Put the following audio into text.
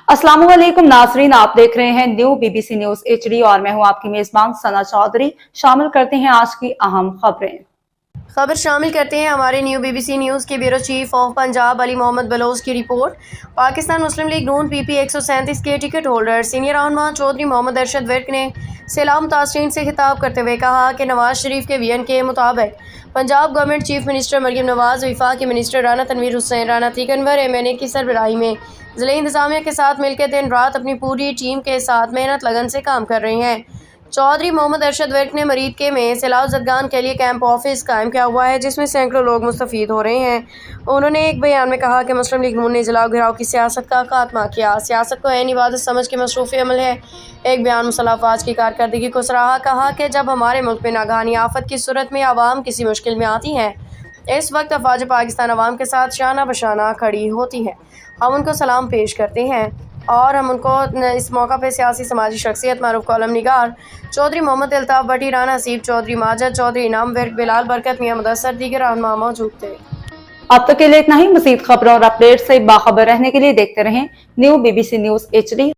अस्सलाम वालेकुम नाज़रीन, आप देख रहे हैं न्यू बीबीसी न्यूज एचडी और मैं हूं आपकी मेजबान सना चौधरी। शामिल करते हैं आज की अहम खबरें। खबर शामिल करते हैं हमारे न्यू बीबीसी न्यूज़ के bureau chief of Punjab Ali Muhammad Baloch की report. Pakistan Muslim League Noon P P 137 के टिकट होल्डर सीनियर रहनुमा चौधरी मोहम्मद अरशद विर्क ने सैलाब मुतासरीन से खिताब करते हुए कहा कि नवाज शरीफ के वीएन के मुताबिक Punjab government chief minister Maryam Nawaz, वफाकी मिनिस्टर राना तनवीर हुसैन, राना अतीक अनवर एमएनए की सरबराही में ज़िला इंतज़ामिया के साथ मिलकर दिन रात अपनी पूरी टीम के साथ मेहनत लगन से काम कर रहे हैं। चौधरी मोहम्मद अरशद विर्क ने मरीदके में सैलाब ज़दगान के लिए कैंप ऑफिस कायम किया हुआ है, जिसमें सैकड़ों लोग मुस्तफ़ीद हो रहे हैं। उन्होंने एक बयान में कहा कि मुस्लिम लीग नून ने जलाओ घिराव की सियासत का खात्मा किया, सियासत को ऐन इबादत समझ के मसरूफ़ अमल है। एक बयान मुसल्लह अफ़वाज की कारकर्दगी को सराहा, कहा कि जब हमारे मुल्क में नागहानी आफत की सूरत में आवाम किसी मुश्किल में आती हैं, इस वक्त अफ़वाज पाकिस्तान अवाम के साथ शाना बशाना खड़ी होती है। हम उनको सलाम पेश करते हैं और हम उनको इस मौका पर सियासी समाजी शख्सियत मारूफ कॉलम निगार चौधरी मोहम्मद अल्ताफ़ भट्टी, राना हसीब चौधरी, माजद चौधरी, इनाम विर्क, बिलाल बरकत, मियां मुदस्सर, दीगर रहनुमा मौजूद थे। अब तक के लिए इतना ही। मज़ीद खबरों और अपडेट से बाखबर रहने के लिए देखते रहें न्यू बीबीसी न्यूज एचडी।